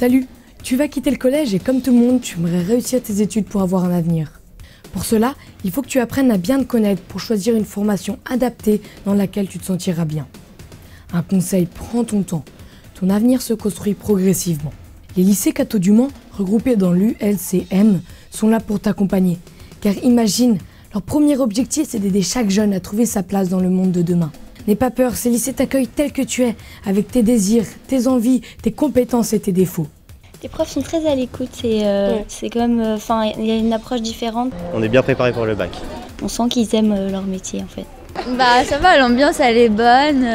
Salut, tu vas quitter le collège et comme tout le monde, tu aimerais réussir tes études pour avoir un avenir. Pour cela, il faut que tu apprennes à bien te connaître pour choisir une formation adaptée dans laquelle tu te sentiras bien. Un conseil, prends ton temps. Ton avenir se construit progressivement. Les lycées Cateau du Mans, regroupés dans l'ULCM, sont là pour t'accompagner. Car imagine, leur premier objectif, c'est d'aider chaque jeune à trouver sa place dans le monde de demain. N'aie pas peur, ces lycées t'accueillent tel que tu es, avec tes désirs, tes envies, tes compétences et tes défauts. Les profs sont très à l'écoute, c'est comme, il y a une approche différente. On est bien préparé pour le bac. On sent qu'ils aiment leur métier en fait. Bah ça va, l'ambiance elle est bonne,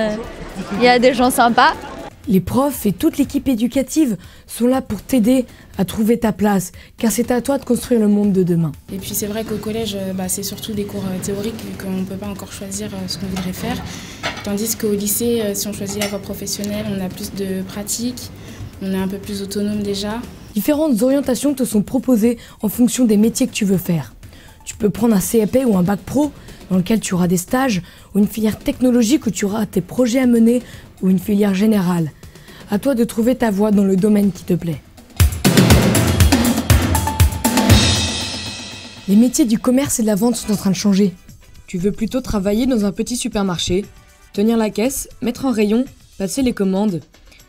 il y a des gens sympas. Les profs et toute l'équipe éducative sont là pour t'aider à trouver ta place, car c'est à toi de construire le monde de demain. Et puis c'est vrai qu'au collège, c'est surtout des cours théoriques, vu qu'on ne peut pas encore choisir ce qu'on voudrait faire. Tandis qu'au lycée, si on choisit la voie professionnelle, on a plus de pratique, on est un peu plus autonome déjà. Différentes orientations te sont proposées en fonction des métiers que tu veux faire. Tu peux prendre un CAP ou un bac pro, dans lequel tu auras des stages, ou une filière technologique où tu auras tes projets à mener, ou une filière générale. À toi de trouver ta voie dans le domaine qui te plaît. Les métiers du commerce et de la vente sont en train de changer. Tu veux plutôt travailler dans un petit supermarché, tenir la caisse, mettre en rayon, passer les commandes.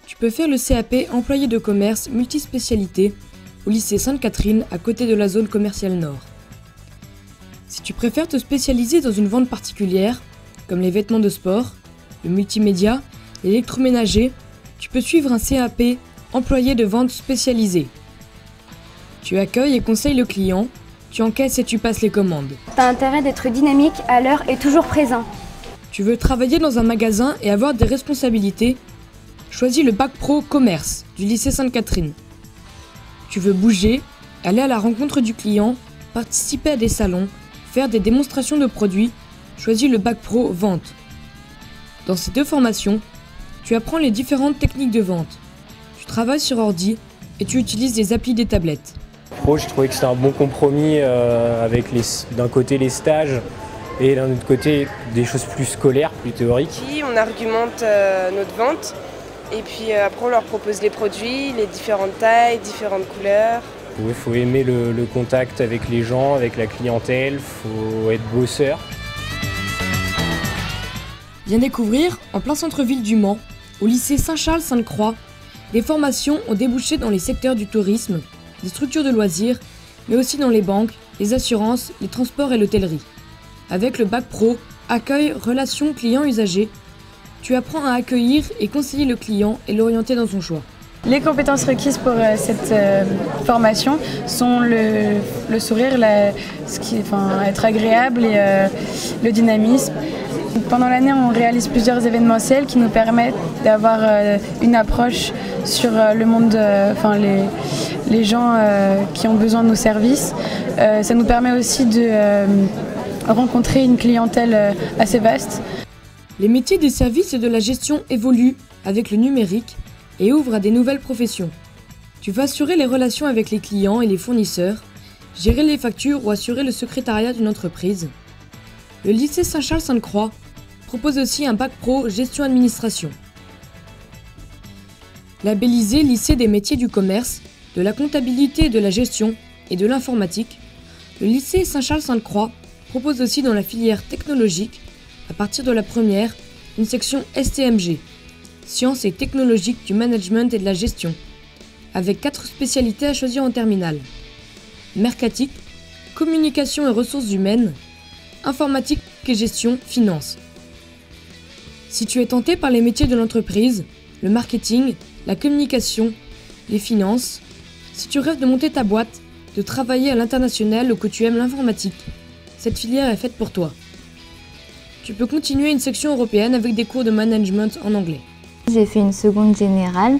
Tu peux faire le CAP employé de commerce multispécialité au lycée Sainte-Catherine à côté de la zone commerciale Nord. Si tu préfères te spécialiser dans une vente particulière, comme les vêtements de sport, le multimédia, l'électroménager, tu peux suivre un CAP employé de vente spécialisé. Tu accueilles et conseilles le client, tu encaisses et tu passes les commandes. T'as intérêt d'être dynamique, à l'heure et toujours présent. Tu veux travailler dans un magasin et avoir des responsabilités? Choisis le bac pro commerce du lycée Sainte-Catherine. Tu veux bouger, aller à la rencontre du client, participer à des salons, faire des démonstrations de produits? Choisis le bac pro vente. Dans ces deux formations, tu apprends les différentes techniques de vente. Tu travailles sur ordi et tu utilises des applis des tablettes. Pro, je trouvais que c'était un bon compromis avec d'un côté les stages et d'un autre côté des choses plus scolaires, plus théoriques. On argumente notre vente et puis après on leur propose les produits, les différentes tailles, différentes couleurs. Il faut aimer le contact avec les gens, avec la clientèle, il faut être bosseur. Viens découvrir, en plein centre-ville du Mans, au lycée Saint-Charles-Sainte-Croix, des formations ont débouché dans les secteurs du tourisme, des structures de loisirs, mais aussi dans les banques, les assurances, les transports et l'hôtellerie. Avec le bac pro, accueil, relations clients-usagers, tu apprends à accueillir et conseiller le client et l'orienter dans son choix. Les compétences requises pour cette formation sont le sourire, être agréable et le dynamisme. Pendant l'année, on réalise plusieurs événementiels qui nous permettent d'avoir une approche sur le monde, les gens qui ont besoin de nos services. Ça nous permet aussi de rencontrer une clientèle assez vaste. Les métiers des services et de la gestion évoluent avec le numérique et ouvrent à des nouvelles professions. Tu vas assurer les relations avec les clients et les fournisseurs, gérer les factures ou assurer le secrétariat d'une entreprise. Le lycée Saint-Charles-Sainte-Croix propose aussi un bac pro gestion-administration. Labellisé lycée des métiers du commerce, de la comptabilité et de la gestion et de l'informatique, le lycée Saint-Charles-Sainte-Croix propose aussi dans la filière technologique, à partir de la première, une section STMG, Sciences et technologiques du management et de la gestion, avec 4 spécialités à choisir en terminale. Mercatique, communication et ressources humaines, informatique et gestion, finance. Si tu es tenté par les métiers de l'entreprise, le marketing, la communication, les finances, si tu rêves de monter ta boîte, de travailler à l'international ou que tu aimes l'informatique, cette filière est faite pour toi. Tu peux continuer une section européenne avec des cours de management en anglais. J'ai fait une seconde générale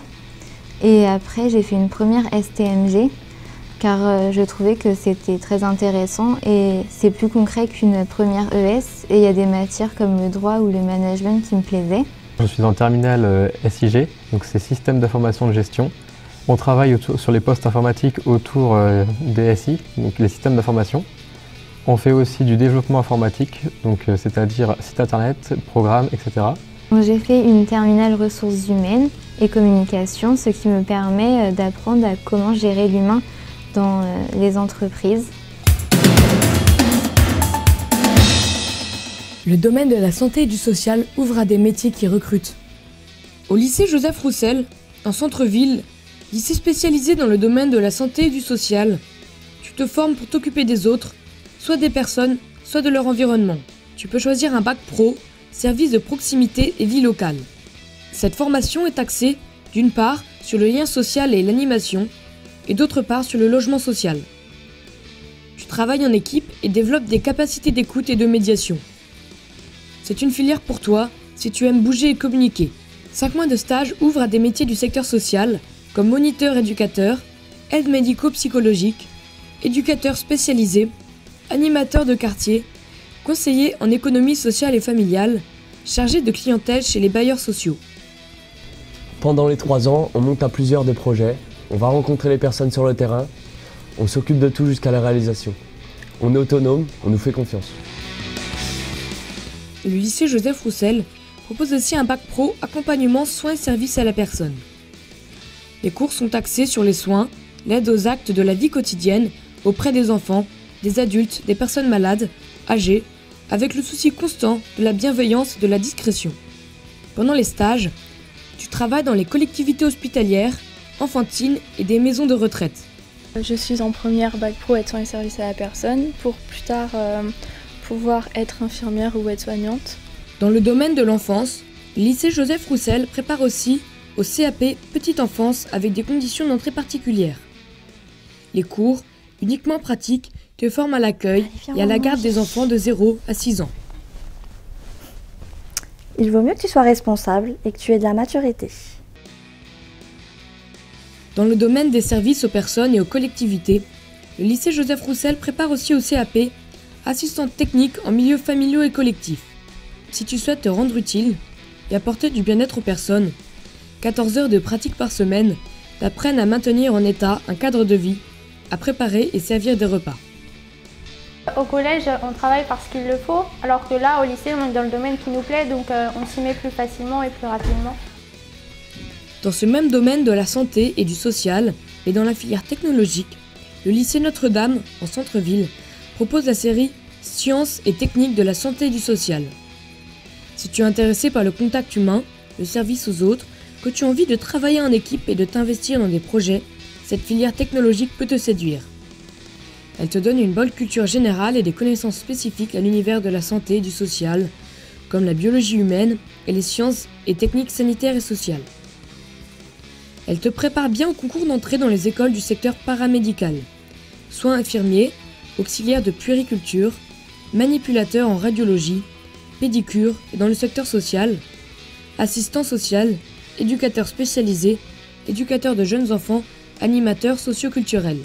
et après j'ai fait une première STMG car je trouvais que c'était très intéressant et c'est plus concret qu'une première ES et il y a des matières comme le droit ou le management qui me plaisaient. Je suis en terminale SIG, donc c'est Système d'information de gestion. On travaille sur les postes informatiques autour des SI, donc les systèmes d'information. On fait aussi du développement informatique, donc c'est-à-dire site internet, programmes, etc. J'ai fait une terminale ressources humaines et communication, ce qui me permet d'apprendre à comment gérer l'humain dans les entreprises. Le domaine de la santé et du social ouvre à des métiers qui recrutent. Au lycée Joseph Roussel, en centre-ville, lycée spécialisé dans le domaine de la santé et du social, tu te formes pour t'occuper des autres, soit des personnes, soit de leur environnement. Tu peux choisir un bac pro, service de proximité et vie locale. Cette formation est axée, d'une part, sur le lien social et l'animation, et d'autre part sur le logement social. Tu travailles en équipe et développes des capacités d'écoute et de médiation. C'est une filière pour toi si tu aimes bouger et communiquer. 5 mois de stage ouvrent à des métiers du secteur social, comme moniteur-éducateur, aide médico-psychologique, éducateur spécialisé, animateur de quartier, conseiller en économie sociale et familiale, chargé de clientèle chez les bailleurs sociaux. Pendant les 3 ans, on monte à plusieurs des projets, on va rencontrer les personnes sur le terrain, on s'occupe de tout jusqu'à la réalisation. On est autonome, on nous fait confiance. Le lycée Joseph Roussel propose aussi un bac pro accompagnement soins et services à la personne. Les cours sont axés sur les soins, l'aide aux actes de la vie quotidienne auprès des enfants, des adultes, des personnes malades, âgées, avec le souci constant de la bienveillance et de la discrétion. Pendant les stages, tu travailles dans les collectivités hospitalières, enfantines et des maisons de retraite. Je suis en première bac pro aide soins et services à la personne pour plus tard pouvoir être infirmière ou aide-soignante. Dans le domaine de l'enfance, le lycée Joseph Roussel prépare aussi au CAP Petite Enfance avec des conditions d'entrée particulières. Les cours, uniquement pratiques, te forment à l'accueil et à la garde des enfants de 0 à 6 ans. Il vaut mieux que tu sois responsable et que tu aies de la maturité. Dans le domaine des services aux personnes et aux collectivités, le lycée Joseph Roussel prépare aussi au CAP assistante technique en milieu familiaux et collectif. Si tu souhaites te rendre utile et apporter du bien-être aux personnes, 14 heures de pratique par semaine t'apprennent à maintenir en état un cadre de vie, à préparer et servir des repas. Au collège, on travaille parce qu'il le faut, alors que là, au lycée, on est dans le domaine qui nous plaît, donc on s'y met plus facilement et plus rapidement. Dans ce même domaine de la santé et du social, et dans la filière technologique, le lycée Notre-Dame, en centre-ville, propose la série Sciences et techniques de la santé et du social. Si tu es intéressé par le contact humain, le service aux autres, que tu as envie de travailler en équipe et de t'investir dans des projets, cette filière technologique peut te séduire. Elle te donne une bonne culture générale et des connaissances spécifiques à l'univers de la santé et du social, comme la biologie humaine et les sciences et techniques sanitaires et sociales. Elle te prépare bien au concours d'entrée dans les écoles du secteur paramédical, soins infirmiers, auxiliaires de puériculture, manipulateurs en radiologie, pédicure et dans le secteur social, assistant social, éducateur spécialisé, éducateur de jeunes enfants, animateur socio-culturel.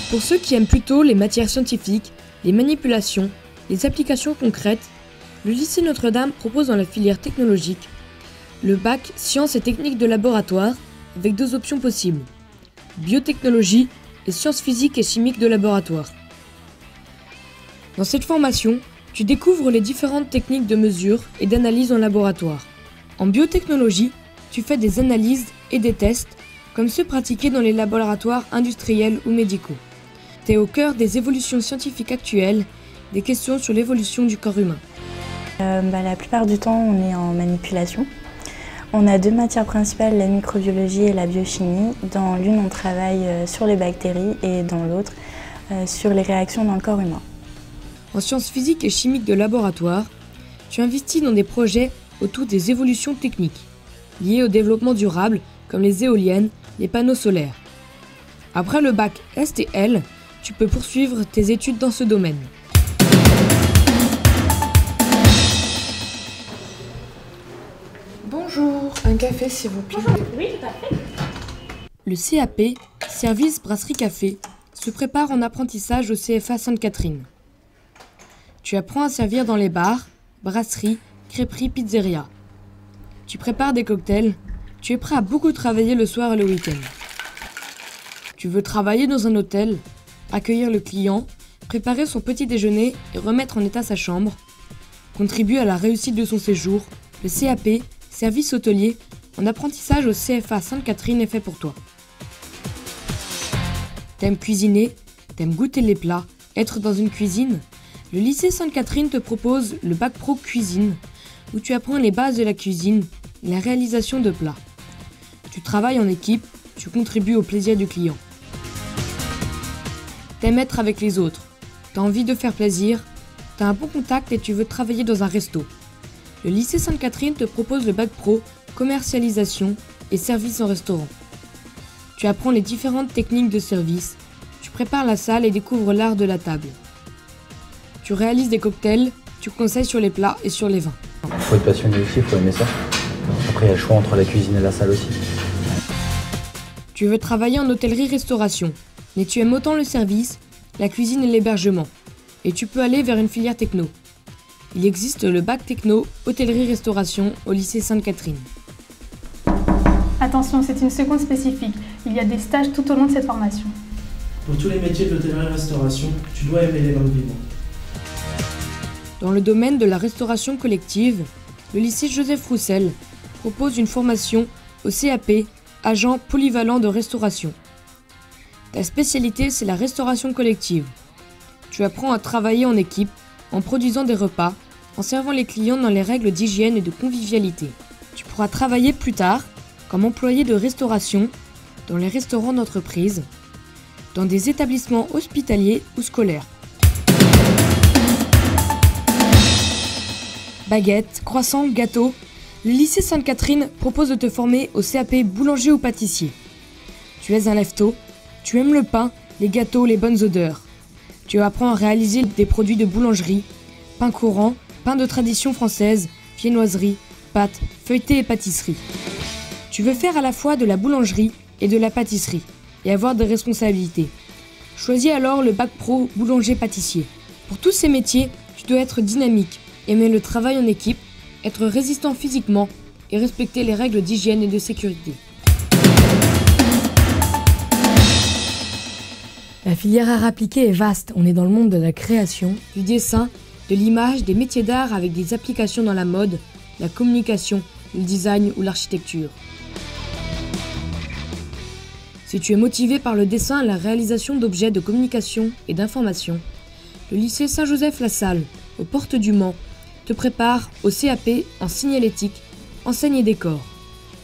Pour ceux qui aiment plutôt les matières scientifiques, les manipulations, les applications concrètes, le lycée Notre-Dame propose dans la filière technologique le bac Sciences et techniques de laboratoire avec 2 options possibles, biotechnologie et sciences physiques et chimiques de laboratoire. Dans cette formation, tu découvres les différentes techniques de mesure et d'analyse en laboratoire. En biotechnologie, tu fais des analyses et des tests comme ceux pratiqués dans les laboratoires industriels ou médicaux. Tu es au cœur des évolutions scientifiques actuelles, des questions sur l'évolution du corps humain. La plupart du temps, on est en manipulation. On a 2 matières principales, la microbiologie et la biochimie. Dans l'une, on travaille sur les bactéries et dans l'autre, sur les réactions dans le corps humain. En sciences physiques et chimiques de laboratoire, tu investis dans des projets autour des évolutions techniques, liées au développement durable, comme les éoliennes, les panneaux solaires. Après le bac STL, tu peux poursuivre tes études dans ce domaine. Bonjour, un café s'il vous plaît. Oui, tout à fait. Le CAP, Service Brasserie Café, se prépare en apprentissage au CFA Sainte-Catherine. Tu apprends à servir dans les bars, brasseries, crêperies, pizzerias. Tu prépares des cocktails, tu es prêt à beaucoup travailler le soir et le week-end. Tu veux travailler dans un hôtel, accueillir le client, préparer son petit déjeuner et remettre en état sa chambre, contribue à la réussite de son séjour, le CAP, service hôtelier, en apprentissage au CFA Sainte-Catherine est fait pour toi. T'aimes cuisiner? T'aimes goûter les plats? Être dans une cuisine? Le lycée Sainte-Catherine te propose le bac pro cuisine, où tu apprends les bases de la cuisine et la réalisation de plats. Tu travailles en équipe, tu contribues au plaisir du client. T'aimes être avec les autres, t'as envie de faire plaisir, t'as un bon contact et tu veux travailler dans un resto. Le lycée Sainte-Catherine te propose le bac pro commercialisation et service en restaurant. Tu apprends les différentes techniques de service, tu prépares la salle et découvres l'art de la table. Tu réalises des cocktails, tu conseilles sur les plats et sur les vins. Il faut être passionné aussi, il faut aimer ça. Après, il y a le choix entre la cuisine et la salle aussi. Tu veux travailler en hôtellerie-restauration, mais tu aimes autant le service, la cuisine et l'hébergement. Et tu peux aller vers une filière techno. Il existe le bac techno hôtellerie-restauration au lycée Sainte-Catherine. Attention, c'est une seconde spécifique. Il y a des stages tout au long de cette formation. Pour tous les métiers de l'hôtellerie-restauration, tu dois aimer les langues vivantes. Dans le domaine de la restauration collective, le lycée Joseph Roussel propose une formation au CAP, agent polyvalent de restauration. Ta spécialité, c'est la restauration collective. Tu apprends à travailler en équipe, en produisant des repas, en servant les clients dans les règles d'hygiène et de convivialité. Tu pourras travailler plus tard comme employé de restauration dans les restaurants d'entreprise, dans des établissements hospitaliers ou scolaires. Baguettes, croissants, gâteaux, le lycée Sainte-Catherine propose de te former au CAP boulanger ou pâtissier. Tu es un lève-tôt, tu aimes le pain, les gâteaux, les bonnes odeurs. Tu apprends à réaliser des produits de boulangerie, pain courant, pain de tradition française, viennoiserie, pâtes, feuilletés et pâtisserie. Tu veux faire à la fois de la boulangerie et de la pâtisserie et avoir des responsabilités. Choisis alors le bac pro boulanger-pâtissier. Pour tous ces métiers, tu dois être dynamique, aimer le travail en équipe, être résistant physiquement et respecter les règles d'hygiène et de sécurité. La filière art appliqué est vaste, on est dans le monde de la création, du dessin, de l'image, des métiers d'art avec des applications dans la mode, la communication, le design ou l'architecture. Si tu es motivé par le dessin et la réalisation d'objets de communication et d'information, le lycée Saint-Joseph-la-Salle, aux portes du Mans, te prépare au CAP en signalétique, enseigne et décor,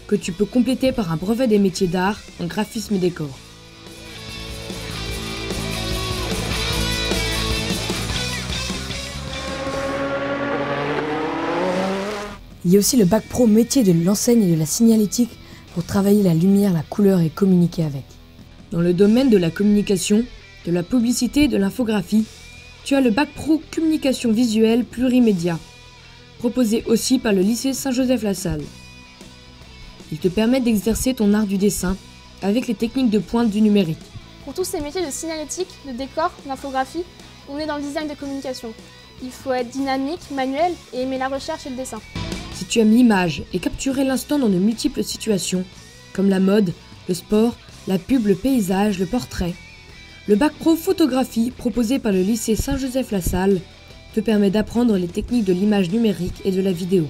que tu peux compléter par un brevet des métiers d'art en graphisme et décor. Il y a aussi le bac pro métier de l'enseigne et de la signalétique pour travailler la lumière, la couleur et communiquer avec. Dans le domaine de la communication, de la publicité et de l'infographie, tu as le bac pro communication visuelle plurimédia, proposé aussi par le lycée Saint-Joseph-la-Salle. Il te permet d'exercer ton art du dessin avec les techniques de pointe du numérique. Pour tous ces métiers de signalétique, de décor, d'infographie, on est dans le design de communication. Il faut être dynamique, manuel et aimer la recherche et le dessin. Si tu aimes l'image et capturer l'instant dans de multiples situations, comme la mode, le sport, la pub, le paysage, le portrait, le bac pro photographie proposé par le lycée Saint-Joseph-la-Salle te permet d'apprendre les techniques de l'image numérique et de la vidéo.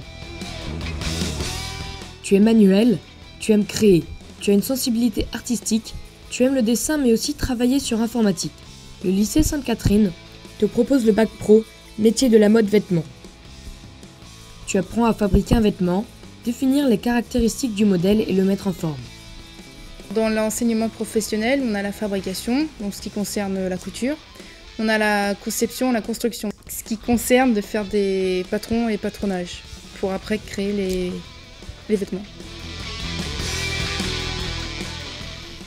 Tu es manuel, tu aimes créer, tu as une sensibilité artistique, tu aimes le dessin mais aussi travailler sur informatique. Le lycée Sainte-Catherine te propose le bac pro métier de la mode vêtements. Tu apprends à fabriquer un vêtement, définir les caractéristiques du modèle et le mettre en forme. Dans l'enseignement professionnel, on a la fabrication, donc ce qui concerne la couture. On a la conception, la construction, ce qui concerne de faire des patrons et patronages pour après créer les vêtements.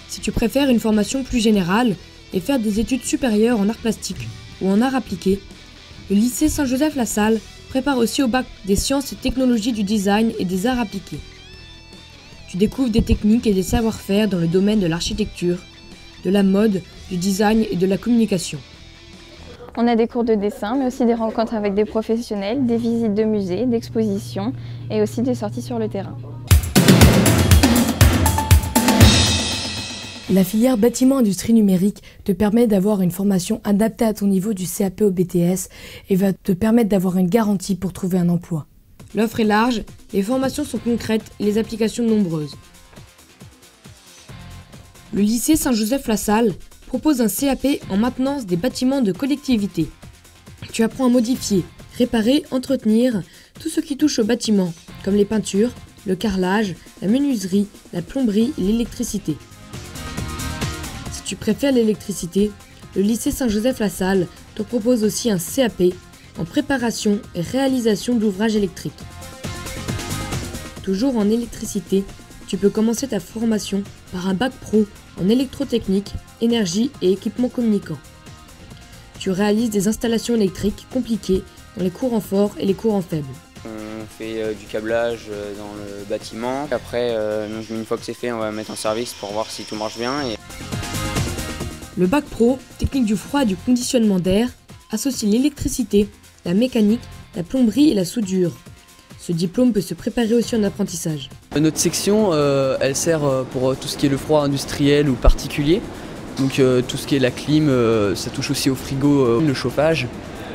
Si tu préfères une formation plus générale et faire des études supérieures en arts plastiques ou en arts appliqués, le lycée Saint-Joseph-la-Salle prépare aussi au bac des sciences et technologies du design et des arts appliqués. Tu découvres des techniques et des savoir-faire dans le domaine de l'architecture, de la mode, du design et de la communication. On a des cours de dessin, mais aussi des rencontres avec des professionnels, des visites de musées, d'expositions et aussi des sorties sur le terrain. La filière bâtiment industrie numérique te permet d'avoir une formation adaptée à ton niveau du CAP au BTS et va te permettre d'avoir une garantie pour trouver un emploi. L'offre est large, les formations sont concrètes et les applications nombreuses. Le lycée Saint-Joseph-la-Salle propose un CAP en maintenance des bâtiments de collectivité. Tu apprends à modifier, réparer, entretenir tout ce qui touche au bâtiment, comme les peintures, le carrelage, la menuiserie, la plomberie et l'électricité. Si tu préfères l'électricité, le lycée Saint-Joseph-la-Salle te propose aussi un CAP en préparation et réalisation d'ouvrages électriques. Toujours en électricité, tu peux commencer ta formation par un bac pro en électrotechnique, énergie et équipements communicants. Tu réalises des installations électriques compliquées dans les courants forts et les courants faibles. On fait du câblage dans le bâtiment. Après, une fois que c'est fait, on va mettre en service pour voir si tout marche bien. Le bac pro, technique du froid et du conditionnement d'air, associe l'électricité, la mécanique, la plomberie et la soudure. Ce diplôme peut se préparer aussi en apprentissage. Notre section, elle sert pour tout ce qui est le froid industriel ou particulier. Donc tout ce qui est la clim, ça touche aussi au frigo, le chauffage,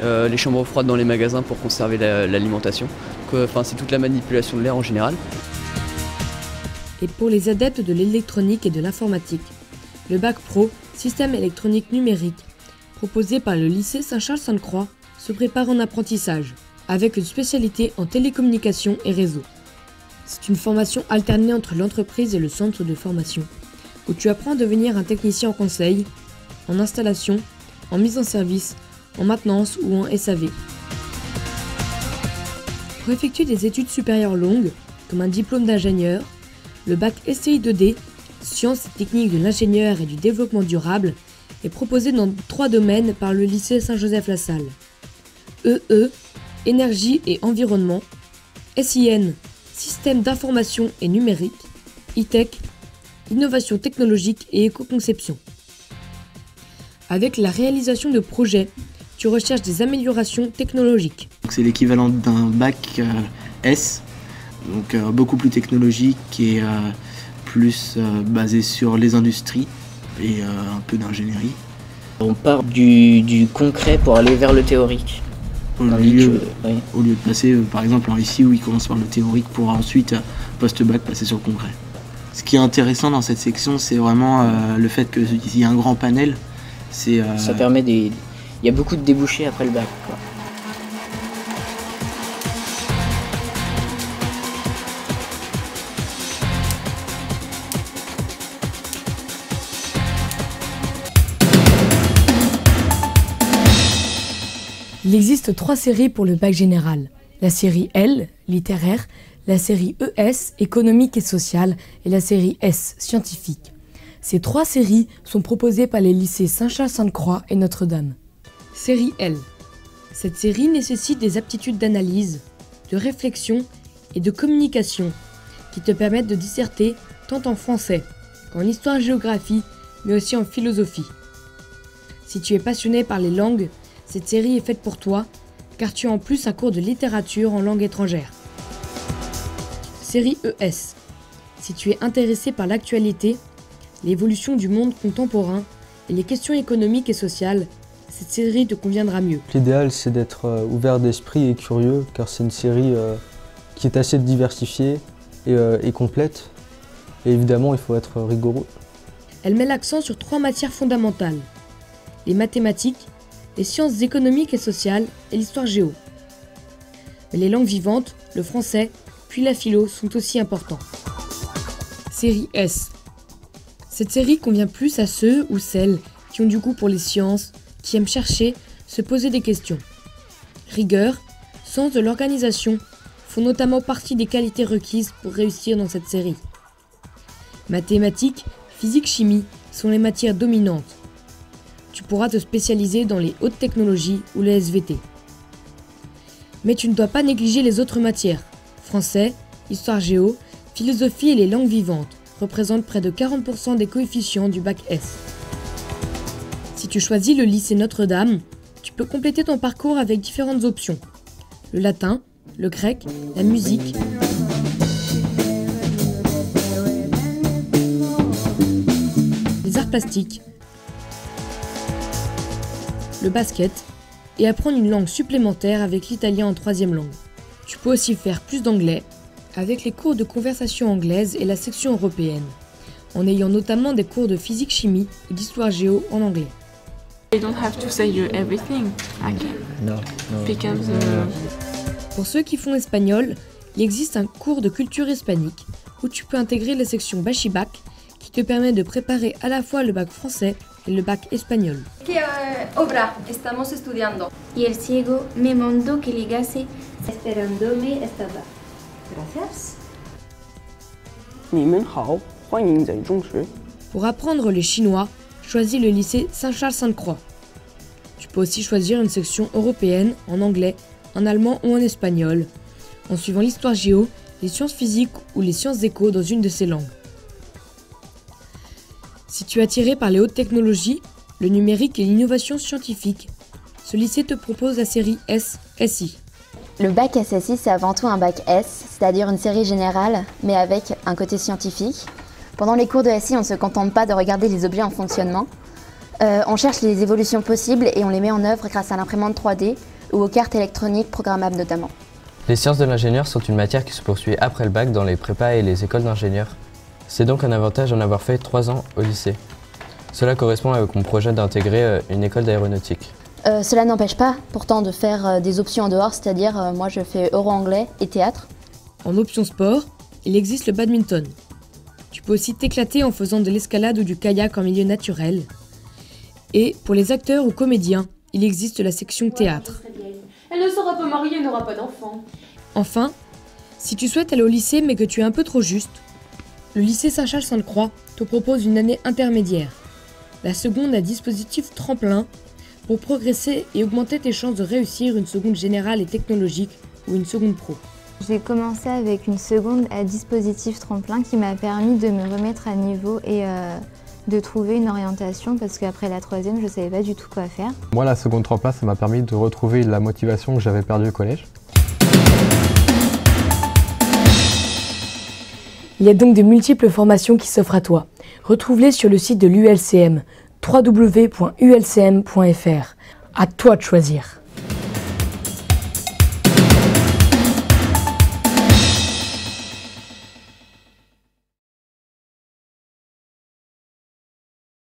les chambres froides dans les magasins pour conserver l'alimentation. C'est toute la manipulation de l'air en général. Et pour les adeptes de l'électronique et de l'informatique, le bac pro, système électronique numérique, proposé par le lycée Saint-Charles-Sainte-Croix, se prépare en apprentissage, avec une spécialité en télécommunications et réseaux. C'est une formation alternée entre l'entreprise et le centre de formation, où tu apprends à devenir un technicien en conseil, en installation, en mise en service, en maintenance ou en SAV. Pour effectuer des études supérieures longues, comme un diplôme d'ingénieur, le bac STI 2D, sciences et techniques de l'ingénieur et du développement durable, est proposé dans 3 domaines par le lycée Saint-Joseph-la-Salle. EE, énergie et environnement, SIN, système d'information et numérique, E-Tech, innovation technologique et éco-conception. Avec la réalisation de projets, tu recherches des améliorations technologiques. C'est l'équivalent d'un bac S, donc beaucoup plus technologique et plus basé sur les industries et un peu d'ingénierie. On part du concret pour aller vers le théorique. Au lieu de passer par exemple en ici où ils commencent par le théorique pour ensuite post-bac passer sur le concret. Ce qui est intéressant dans cette section, c'est vraiment le fait qu'il y a un grand panel. Ça permet il y a beaucoup de débouchés après le bac, quoi. Il existe 3 séries pour le bac général. La série L, littéraire, la série ES, économique et sociale, et la série S, scientifique. Ces 3 séries sont proposées par les lycées Saint-Charles-Sainte-Croix et Notre-Dame. Série L. Cette série nécessite des aptitudes d'analyse, de réflexion et de communication qui te permettent de disserter tant en français qu'en histoire-géographie, mais aussi en philosophie. Si tu es passionné par les langues, cette série est faite pour toi, car tu as en plus un cours de littérature en langue étrangère. Série ES. Si tu es intéressé par l'actualité, l'évolution du monde contemporain et les questions économiques et sociales, cette série te conviendra mieux. L'idéal, c'est d'être ouvert d'esprit et curieux, car c'est une série qui est assez diversifiée et complète. Et évidemment, il faut être rigoureux. Elle met l'accent sur 3 matières fondamentales. Les mathématiques, les sciences économiques et sociales et l'histoire géo. Mais les langues vivantes, le français, puis la philo sont aussi importants. Série S. Cette série convient plus à ceux ou celles qui ont du goût pour les sciences, qui aiment chercher, se poser des questions. Rigueur, sens de l'organisation font notamment partie des qualités requises pour réussir dans cette série. Mathématiques, physique, chimie sont les matières dominantes. Tu pourras te spécialiser dans les hautes technologies ou les SVT. Mais tu ne dois pas négliger les autres matières. Français, histoire géo, philosophie et les langues vivantes représentent près de 40% des coefficients du bac S. Si tu choisis le lycée Notre-Dame, tu peux compléter ton parcours avec différentes options. Le latin, le grec, la musique. les arts plastiques, le basket et apprendre une langue supplémentaire avec l'italien en 3e langue. Tu peux aussi faire plus d'anglais avec les cours de conversation anglaise et la section européenne, en ayant notamment des cours de physique-chimie ou d'histoire-géo en anglais. You don't have to say everything. I can. No. Because, Pour ceux qui font espagnol, il existe un cours de culture hispanique où tu peux intégrer la section Bachibac qui te permet de préparer à la fois le bac français et le bac espagnol. ¿Qué obra estamos estudiando? Y el ciego me mandó que ligase esperándome estaba. Gracias. Pour apprendre le chinois, choisis le lycée Saint-Charles-Sainte-Croix. Tu peux aussi choisir une section européenne en anglais, en allemand ou en espagnol, en suivant l'histoire géo, les sciences physiques ou les sciences éco dans une de ces langues. Si tu es attiré par les hautes technologies, le numérique et l'innovation scientifique, ce lycée te propose la série S-SI. Le bac SSI, c'est avant tout un bac S, c'est-à-dire une série générale, mais avec un côté scientifique. Pendant les cours de SI, on ne se contente pas de regarder les objets en fonctionnement. On cherche les évolutions possibles et on les met en œuvre grâce à l'imprimante 3D ou aux cartes électroniques programmables notamment. Les sciences de l'ingénieur sont une matière qui se poursuit après le bac dans les prépas et les écoles d'ingénieurs. C'est donc un avantage d'en avoir fait 3 ans au lycée. Cela correspond avec mon projet d'intégrer une école d'aéronautique. Cela n'empêche pas pourtant de faire des options en dehors, c'est-à-dire moi je fais euro-anglais et théâtre. En option sport, il existe le badminton. Tu peux aussi t'éclater en faisant de l'escalade ou du kayak en milieu naturel. Et pour les acteurs ou comédiens, il existe la section théâtre. Elle ne sera pas mariée et n'aura pas d'enfant. Enfin, si tu souhaites aller au lycée mais que tu es un peu trop juste, le lycée Saint-Charles-Sainte-Croix te propose une année intermédiaire. La seconde a dispositif tremplin pour progresser et augmenter tes chances de réussir une seconde générale et technologique ou une seconde pro. J'ai commencé avec une seconde à dispositif tremplin qui m'a permis de me remettre à niveau et de trouver une orientation parce qu'après la 3e, je ne savais pas du tout quoi faire. Moi, la seconde tremplin, ça m'a permis de retrouver la motivation que j'avais perdue au collège. Il y a donc de multiples formations qui s'offrent à toi. Retrouve-les sur le site de l'ULCM, www.ulcm.fr. À toi de choisir.